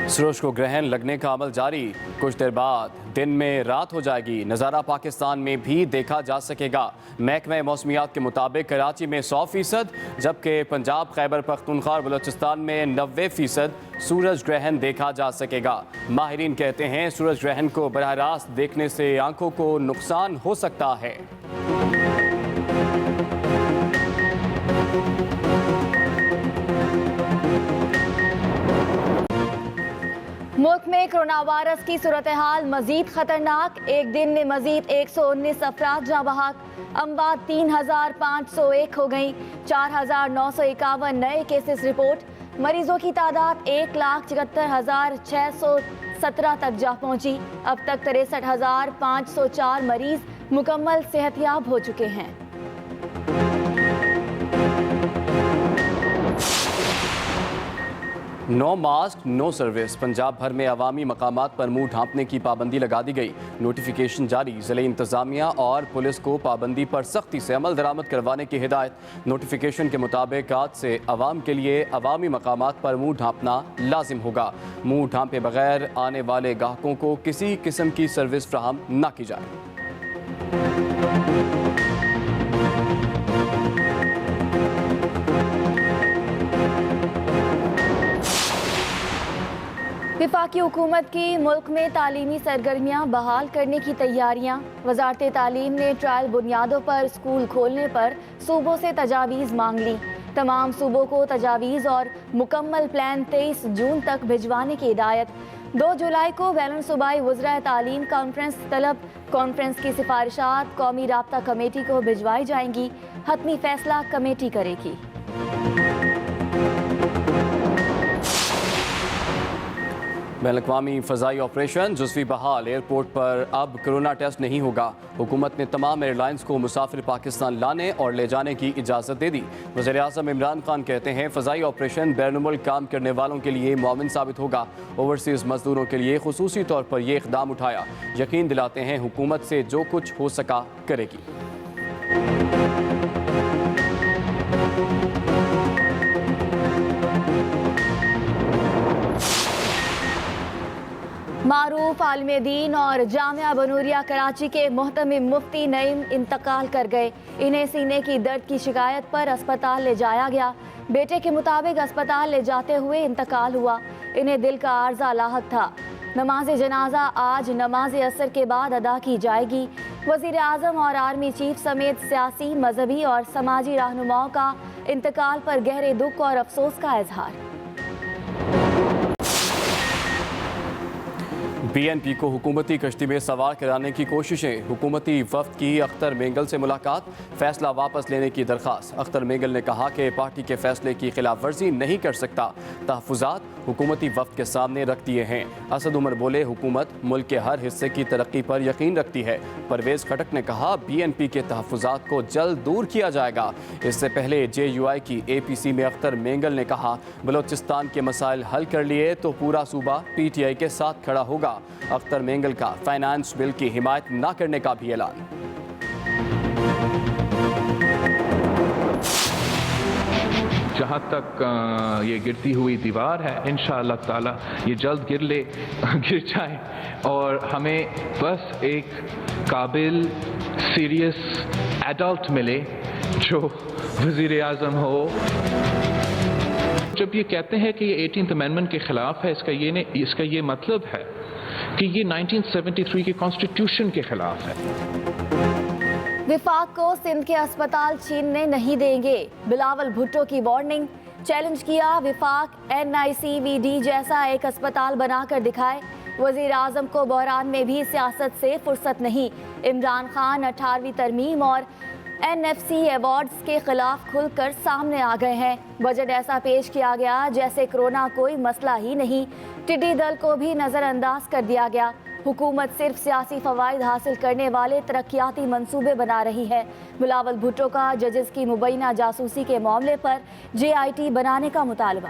सूरज को ग्रहण लगने का अमल जारी। कुछ देर बाद दिन में रात हो जाएगी। नज़ारा पाकिस्तान में भी देखा जा सकेगा। महकमा मौसमियात के मुताबिक कराची में 100%, जबकि पंजाब, खैबर पख्तूनख्वा और बलोचिस्तान में 90% सूरज ग्रहण देखा जा सकेगा। माहिरीन कहते हैं सूरज ग्रहण को बराह रास्त देखने से आंखों को नुकसान हो सकता है। मुल्क में कोरोना वायरस की सूरत हाल मजीद खतरनाक। एक दिन में मजीद 119 अफराद जाँ बहक। अमवात 3501 हो गई। 4951 नए केसेस रिपोर्ट। मरीजों की तादाद 1,74,617 तक जा पहुंची। अब तक 63,504 मरीज मुकम्मल सेहतयाब हो चुके हैं। No mask no service. Punjab भर में अवामी मकामात पर मुंह ढांपने की पाबंदी लगा दी गई। नोटिफिकेशन जारी। ज़िले इंतजामिया और पुलिस को पाबंदी पर सख्ती से अमल दरामद करवाने की हिदायत। नोटिफिकेशन के मुताबिक आज से अवाम के लिए अवामी मकामात पर मुंह ढांपना लाजिम होगा। मुंह ढांपे बगैर आने वाले गाहकों को किसी किस्म की सर्विस फ्राहम न की जाए। वफाकी हुकूमत की मुल्क में तालीमी सरगर्मियाँ बहाल करने की तैयारियाँ। वजारत तालीम ने ट्रायल बुनियादों पर स्कूल खोलने पर सूबों से तजावीज़ मांग ली। तमाम सूबों को तजावीज़ और मुकम्मल प्लान 23 जून तक भिजवाने की हिदायत। 2 जुलाई को बैनुल सूबाई वज़रा तालीम कॉन्फ्रेंस तलब। कॉन्फ्रेंस की सिफारिशात कौमी राब्ता कमेटी को भिजवाई जाएंगी। हतमी फैसला कमेटी करेगी। बैनुल-अक़वामी फ़ज़ाई ऑपरेशन जुज़वी बहाल। एयरपोर्ट पर अब कोरोना टेस्ट नहीं होगा। हुकूमत ने तमाम एयरलाइंस को मुसाफिर पाकिस्तान लाने और ले जाने की इजाज़त दे दी। वज़ीर-ए-आज़म इमरान खान कहते हैं फ़ज़ाई ऑपरेशन बैनुल-मुल्क काम करने वालों के लिए मुआविन साबित होगा। ओवरसीज़ मजदूरों के लिए खुसूसी तौर पर यह इक़दाम उठाया। यकीन दिलाते हैं हुकूमत से जो कुछ हो सका करेगी। मारूफ आलिम दीन और जामिया बनूरिया कराची के मोहतमिम मुफ्ती नईम इंतकाल कर गए। इन्हें सीने की दर्द की शिकायत पर अस्पताल ले जाया गया। बेटे के मुताबिक अस्पताल ले जाते हुए इंतकाल हुआ। इन्हें दिल का आर्जा लाहक था। नमाज जनाजा आज नमाज असर के बाद अदा की जाएगी। वज़ीर आज़म और आर्मी चीफ समेत सियासी, मजहबी और समाजी रहनुमाओं का इंतकाल पर गहरे दुख और अफसोस का इजहार। BNP को हुकूमती कश्ती में सवार कराने की कोशिशें। हुकूमती वफ्द की अख्तर मेंगल से मुलाकात। फैसला वापस लेने की दरख्वास्त। अख्तर मेंगल ने कहा कि पार्टी के फैसले की खिलाफ वर्जी नहीं कर सकता। तहफ़्फ़ुज़ात हुकूमती वफ्द के सामने रख दिए हैं। असद उमर बोले हुकूमत मुल्क के हर हिस्से की तरक्की पर यकीन रखती है। परवेज़ खटक ने कहा BNP के तहफ़्फ़ुज़ात को जल्द दूर किया जाएगा। इससे पहले JUI की APC में अख्तर मेंगल ने कहा बलोचिस्तान के मसाइल हल कर लिए तो पूरा सूबा PTI के साथ खड़ा होगा। अख्तर मेंगल का फाइनेंस बिल की हिमायत न करने का भी ऐलान। जहाँ तक ये गिरती हुई दीवार है इंशाअल्लाह ताला ये जल्द गिर जाए और हमें बस एक काबिल सीरियस एडल्ट मिले जो वज़ीर आज़म हो। जब ये कहते हैं कि ये 18th अमेंडमेंट के खिलाफ है, इसका ये मतलब है कि ये 1973 के कॉन्स्टिट्यूशन के खिलाफ है। विफाक को सिंध के अस्पताल छीनने नहीं देंगे। बिलावल भुट्टो की वार्निंग। चैलेंज किया विफाक NICVD जैसा एक अस्पताल बनाकर दिखाए। वजीर आजम को बहरान में भी सियासत से फुर्सत नहीं। इमरान खान 18वीं तरमीम और NFC अवार्ड्स के खिलाफ खुलकर सामने आ गए हैं। बजट ऐसा पेश किया गया जैसे कोरोना कोई मसला ही नहीं। टिड्डी दल को भी नज़रअंदाज कर दिया गया। हुकूमत सिर्फ सियासी फ़वाइद हासिल करने वाले तरक्याती मंसूबे बना रही है। बिलावल भुट्टो का जजेस की मुबैना जासूसी के मामले पर JIT बनाने का मुतालबा।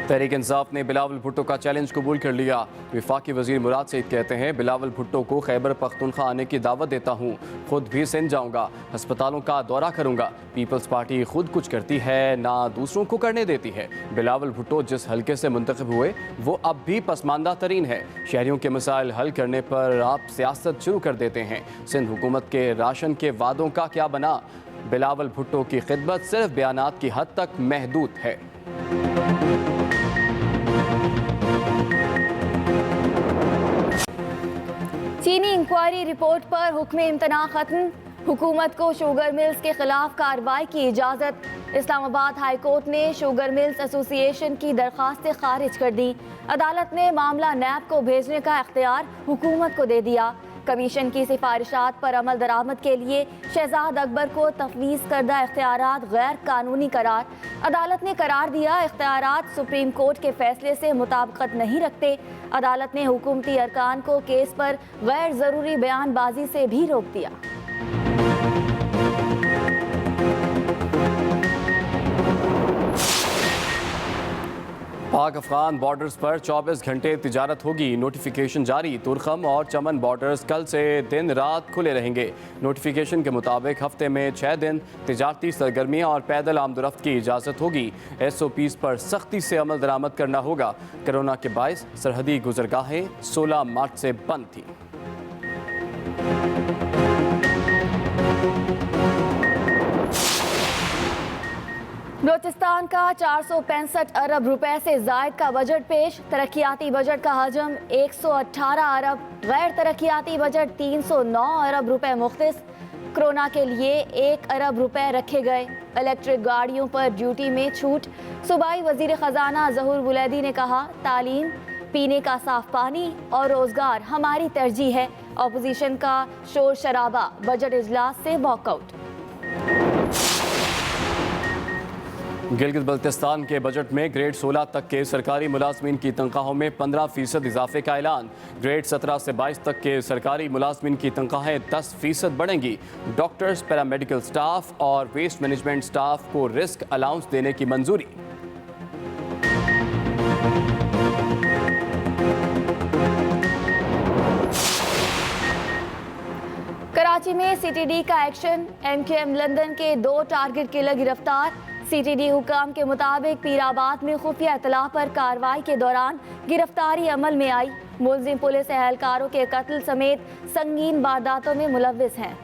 तहरीक इंसाफ ने बिलावल भुट्टो का चैलेंज कबूल कर लिया। वफाकी वजीर मुराद सईद कहते हैं, बिलावल भुट्टो को खैबर पख्तूनख्वा आने की दावत देता हूँ, खुद भी सिंध जाऊँगा, अस्पतालों का दौरा करूँगा। पीपल्स पार्टी खुद कुछ करती है ना दूसरों को करने देती है। बिलावल भुट्टो जिस हल्के से मुंतखब हुए वो अब भी पसमानदा तरीन है। शहरियों के मसाइल हल करने पर आप सियासत शुरू कर देते हैं। सिंध हुकूमत के राशन के वादों का क्या बना? बिलावल भुट्टो की खिदमत सिर्फ बयानात की हद तक महदूद है। चीनी इंक्वायरी रिपोर्ट पर हुक्म इम्तना खत्म। हुकूमत को शुगर मिल्स के खिलाफ कार्रवाई की इजाज़त। इस्लामाबाद हाई कोर्ट ने शुगर मिल्स एसोसिएशन की दरख्वास्तें खारिज कर दी। अदालत ने मामला नैब को भेजने का इख्तियार हुकूमत को दे दिया। कमीशन की सिफारिशात पर अमल दरामद के लिए शहजाद अकबर को तफवीज़ करदा इख्तियारात गैर कानूनी करार। अदालत ने करार दिया, इख्तियारात सुप्रीम कोर्ट के फैसले से मुताबिकत नहीं रखते। अदालत ने हुकूमती अरकान को केस पर गैर ज़रूरी बयानबाजी से भी रोक दिया। पाक अफगान बॉर्डर्स पर 24 घंटे तिजारत होगी। नोटिफिकेशन जारी। तुरखम और चमन बॉर्डर्स कल से दिन रात खुले रहेंगे। नोटिफिकेशन के मुताबिक हफ्ते में 6 दिन तिजारती सरगर्मियाँ और पैदल आमदोरफ्त की इजाज़त होगी। SOPs पर सख्ती से अमल दरामद करना होगा। कोरोना के बायस सरहदी गुजरगाहें 16 मार्च से बंद थी। बलोचिस्तान का 465 अरब रुपए से जायद का बजट पेश। तरक्याती बजट का हजम 118 अरब, गैर तरक्याती बजट 309 अरब रुपए मुख्तस। कोरोना के लिए 1 अरब रुपए रखे गए। इलेक्ट्रिक गाड़ियों पर ड्यूटी में छूट। सूबाई वजीर खजाना ज़हूर बुलैदी ने कहा, तालीम, पीने का साफ पानी और रोजगार हमारी तरजीह है। अपोजिशन का शोर शराबा, बजट इजलास से वॉकआउट। गिलगित बल्तिस्तान के बजट में ग्रेड 16 तक के सरकारी मुलाजमीन की तनख्वाहों में 15% इजाफे का ऐलान। ग्रेड 17 से 22 तक के सरकारी मुलाजमीन की तनख्वाहें 10% बढ़ेंगी। डॉक्टर्स, पैरामेडिकल स्टाफ और वेस्ट मैनेजमेंट स्टाफ को रिस्क अलाउंस देने की मंजूरी। कराची में CTD का एक्शन। MKM लंदन के 2 टारगेट किलर गिरफ्तार। CTD हुकाम के मुताबिक पीराबाद में खुफिया इतला पर कार्रवाई के दौरान गिरफ्तारी अमल में आई। मुलजिम पुलिस एहलकारों के कत्ल समेत संगीन वारदातों में मुलव्विस हैं।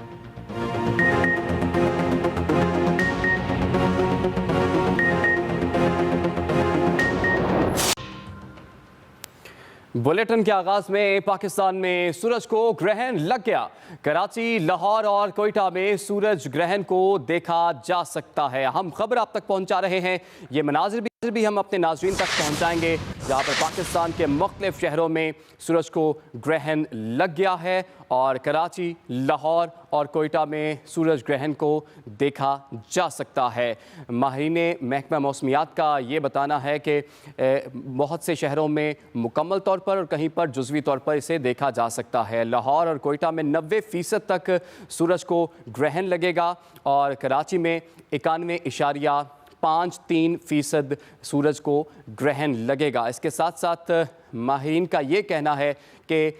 बुलेटिन के आगाज में पाकिस्तान में सूरज को ग्रहण लग गया। कराची, लाहौर और कोयटा में सूरज ग्रहण को देखा जा सकता है। हम खबर आप तक पहुंचा रहे हैं। ये मनाजिर भी हम अपने नाज़रीन तक पहुंचाएंगे, जहां पर पाकिस्तान के मुख्तलिफ शहरों में सूरज को ग्रहण लग गया है और कराची, लाहौर और कोयटा में सूरज ग्रहण को देखा जा सकता है। माहिरीन महकमा मौसमियात का ये बताना है कि बहुत से शहरों में मुकम्मल तौर पर और कहीं पर जुज़वी तौर पर इसे देखा जा सकता है। लाहौर और कोयटा में 90% तक सूरज को ग्रहण लगेगा और कराची में 91.53% सूरज को ग्रहण लगेगा। इसके साथ साथ माहिरीन का ये कहना है कि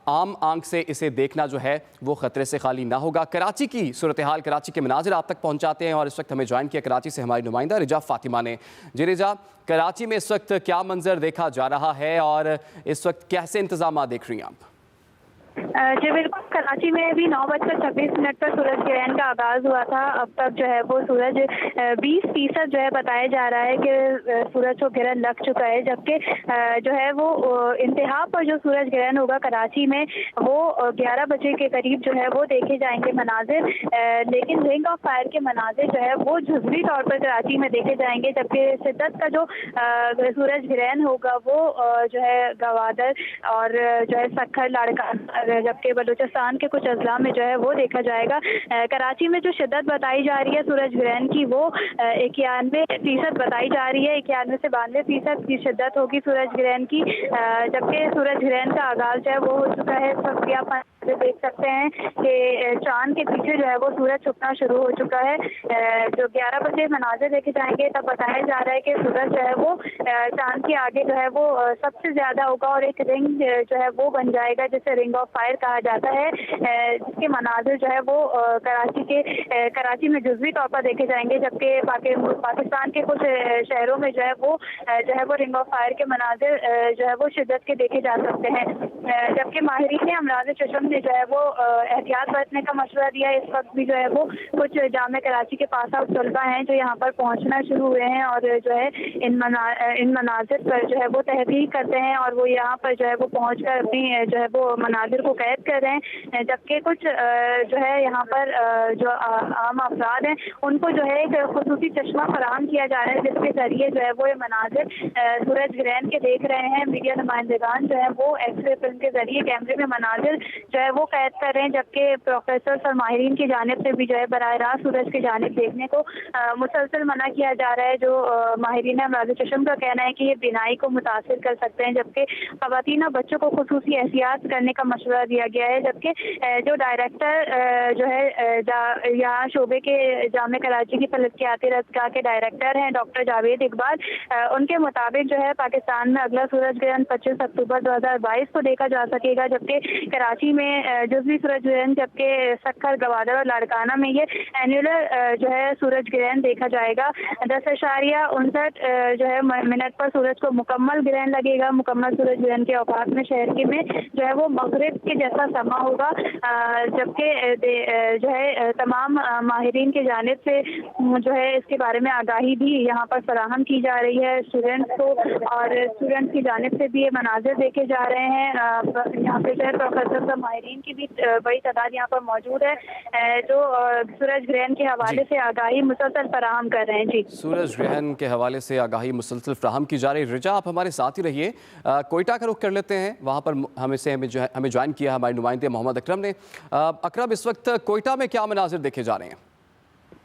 आम आंख से इसे देखना जो है वो ख़तरे से खाली ना होगा। कराची की सूरत हाल, कराची के मनाजिर आप तक पहुंचाते हैं और इस वक्त हमें ज्वाइन किया कराची से हमारी नुमाइंदा रिजा फातिमा ने। जी रिजा, कराची में इस वक्त क्या मंजर देखा जा रहा है और इस वक्त कैसे इंतजाम देख रही हैं आप? जी बिल्कुल, कराची में भी 9:26 पर सूरज ग्रहण का आगाज हुआ था। अब तक जो है वो सूरज 20% जो है बताया जा रहा है कि सूरज को ग्रहण लग चुका है, जबकि जो है वो इंतहा पर जो सूरज ग्रहण होगा कराची में वो 11 बजे के करीब जो है वो देखे जाएंगे मनाजिर। लेकिन रिंग ऑफ फायर के मनाजिर जो है वो जुज़वी तौर पर कराची में देखे जाएंगे, जबकि शिद्दत का जो सूरज ग्रहण होगा वो जो है गवादर और जो है सखर, लाड़काना, जबकि बलूचिस्तान के कुछ अजला में जो है वो देखा जाएगा। कराची में जो शिद्दत बताई जा रही है सूरज ग्रहण की वो 91% बताई जा रही है। 91 से 92% की शिद्दत होगी सूरज ग्रहण की, जबकि सूरज ग्रहण का आगाज जो है वो हो चुका है। इस वक्त भी आप देख सकते हैं कि चांद के पीछे जो है वो सूरज छुपना शुरू हो चुका है। जो 11 बजे मनाज़िर देखे जाएंगे तब बताया जा रहा है कि सूरज जो है वो चांद के आगे जो है वो सबसे ज़्यादा होगा और एक रिंग जो है वो बन जाएगा जिसे रिंग ऑफ फायर कहा जाता है, जिसके मनाज़िर जो है वो कराची में जुज़वी तौर पर देखे जाएंगे, जबकि पाकिस्तान के कुछ शहरों में जो है वो रिंग ऑफ फायर के मनाज़िर जो है वो शिद्दत के देखे जा सकते हैं। जबकि माहिरीन अमराज़ चशम ने जो है वो एहतियात बरतने का मशवरा दिया है। इस वक्त भी जो है वो कुछ जामे कराची के पास आउट तलबा हैं जो यहाँ पर पहुँचना शुरू हुए हैं और जो है इन मनाजिर पर जो है वो तहकीक करते हैं और वो यहाँ पर जो है वो पहुँच कर अपनी जो है वो मनाजिर को कैद कर रहे हैं। जबकि कुछ जो है यहाँ पर जो आम अफराद हैं उनको जो है एक खुसूसी चश्मा फराहम किया जा रहा है जिसके जरिए जो है वो ये मनाजिर सूरज ग्रहण के देख रहे हैं। मीडिया नुमाइंदगान जो है वो एक्सरे फिल्म के जरिए कैमरे में मनाजिर जो है वो कैद कर रहे हैं, जबकि प्रोफेसर और माहिरीन की जानिब से भी जो है बराह रास्त सूरज की जानिब देखने को मुसलसल मना किया जा रहा है। जो माहिरीन अमराज़ चशम का कहना है कि ये बिनाई को मुतासिर कर सकते हैं, जबकि ख़वातीन और बच्चों को खुसूसी एहतियात करने का मशवरा दिया गया है। जबकि जो डायरेक्टर जो है यहाँ शोबे के जामे कराची की फलकियाती रज़्क़ा के डायरेक्टर हैं डॉक्टर जावेद इकबाल, उनके मुताबिक जो है पाकिस्तान में अगला सूरज ग्रहण 25 अक्टूबर 2022 को देखा जा सकेगा, जबकि कराची में जुज़वी सूरज ग्रहण, जबकि सक्खर, गवादर और लाड़काना में ये एनुलर जो है सूरज ग्रहण देखा जाएगा। 10.59 जो है मिनट पर सूरज को मुकम्मल ग्रहण लगेगा। मुकम्मल सूरज ग्रहण के औकात में शहर के में जो है वो मगरिब के जैसा समा होगा, जबकि जो है तमाम माहिरीन की जानिब से जो है इसके बारे में आगाही भी यहाँ पर फराहम की जा रही है स्टूडेंट्स को, और स्टूडेंट्स की जानिब से भी ये मनाजिर देखे जा रहे हैं। यहाँ पे जो है प्रोफेसर माहिरीन की भी बड़ी तादाद यहाँ पर मौजूद है जो सूरज ग्रहण के हवाले से आगाही मुसलसल फराहम कर रहे हैं। जी, सूरज ग्रहण के हवाले से आगाही मुसलसल फराहम की जा रही। रिजा, आप हमारे साथ ही रहिए। कोयटा का रुख कर लेते हैं, वहाँ पर हमें ज्वाइन किया हमारे नुमाइंदे मोहम्मद अकरम ने। अकरम, इस वक्त कोयटा में क्या मनाजिर देखे जा रहे हैं?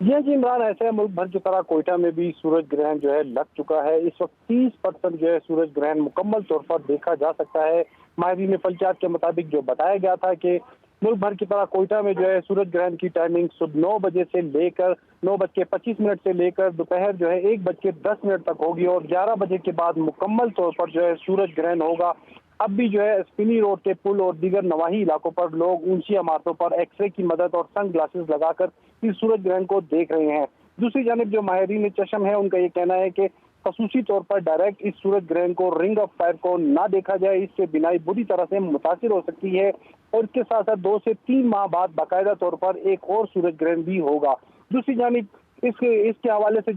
जी इमरान, ऐसे मुल्क भर की तरह कोयटा में भी सूरज ग्रहण जो है लग चुका है। इस वक्त 30% जो है सूरज ग्रहण मुकम्मल तौर पर देखा जा सकता है। माहिरीन फलकियात के मुताबिक जो बताया गया था कि मुल्क भर की तरह कोयटा में जो है सूरज ग्रहण की टाइमिंग सुबह 9 बजे से लेकर 9:25 से लेकर दोपहर जो है 1:10 तक होगी और 11 बजे के बाद मुकम्मल तौर पर जो है सूरज ग्रहण होगा। अब भी जो है स्पिनी रोड के पुल और दीगर नवाही इलाकों पर लोग ऊंची इमारतों पर एक्सरे की मदद और सन ग्लासेस लगाकर इस सूरज ग्रहण को देख रहे हैं। दूसरी जानिब जो माहिरीन चशम है उनका ये कहना है कि खसूसी तौर पर डायरेक्ट इस सूरज ग्रहण को, रिंग ऑफ फायर को ना देखा जाए, इससे बिनाई बुरी तरह से मुतासिर हो सकती है और इसके साथ साथ 2 से 3 माह बाद बाकायदा तौर पर एक और सूरज ग्रहण भी होगा। दूसरी जानिब इसके हवाले से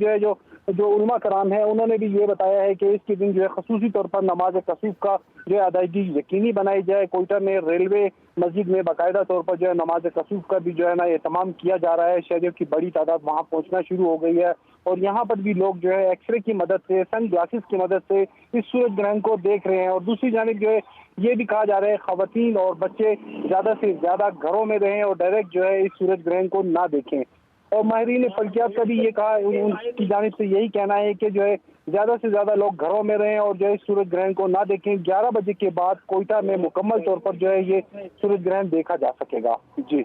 जो उलमा कराम है उन्होंने भी ये बताया है कि इसके दिन जो है खसूसी तौर पर नमाज कसूफ का जो है अदायगी यकीनी बनाई जाए। कोयटा में रेलवे मस्जिद में बाकायदा तौर पर जो है नमाज कसूफ का भी जो है ना एहतमाम किया जा रहा है। शहरियों की बड़ी तादाद वहाँ पहुँचना शुरू हो गई है और यहाँ पर भी लोग जो है एक्सरे की मदद से, सन ग्लासेस की मदद से इस सूरज ग्रहण को देख रहे हैं। और दूसरी जानिब जो है ये भी कहा जा रहा है खवातीन और बच्चे ज़्यादा से ज़्यादा घरों में रहें और डायरेक्ट जो है इस सूरज ग्रहण को ना देखें। और माहिरीन फलकियात का भी ये कहा, उनकी जानिब से यही कहना है कि जो है ज़्यादा से ज़्यादा लोग घरों में रहें और जो है सूरज ग्रहण को ना देखें। 11 बजे के बाद कोयटा में मुकम्मल तौर पर जो है ये सूरज ग्रहण देखा जा सकेगा। जी,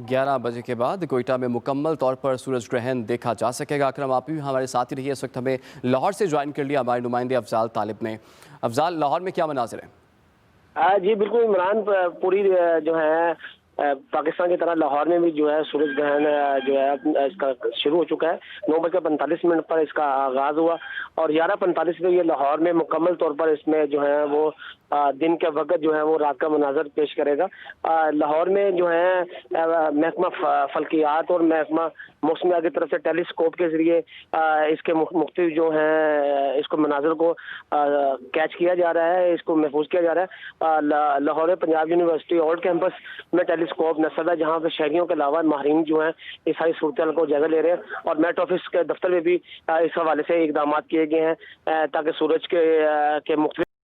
11 बजे के बाद कोयटा में मुकम्मल तौर पर सूरज ग्रहण देखा जा सकेगा। अकरम, आप भी हमारे साथ ही रहिए। इस वक्त हमें लाहौर से ज्वाइन कर लिया हमारे नुमाइंदे अफजाल तालिब ने। अफजाल, लाहौर में क्या मनाजिर है? जी बिल्कुल इमरान, पूरी जो है पाकिस्तान की तरह लाहौर में भी जो है सूरज ग्रहण जो है इसका शुरू हो चुका है। 9:45 पर इसका आगाज हुआ और 11:45 पे ये लाहौर में मुकम्मल तौर पर इसमें जो है वो दिन के वक्त जो है वो रात का मनाजर पेश करेगा। लाहौर में जो है महकमा फल्कियात और महकमा मौसमियात की तरफ से टेलीस्कोप के जरिए इसके मुख्तलिफ जो है इसको मनाजर को कैच किया जा रहा है, इसको महफूज किया जा रहा है। Lahore Punjab university old campus में टेलीस्कोप नस्ब है जहाँ पे शहरियों के अलावा माहिरीन जो है इस सारी सूरत को जायजा ले रहे हैं और मेट ऑफिस के दफ्तर में भी इस हवाले से इकदाम किए गए हैं ताकि सूरज के मुख्तलिफ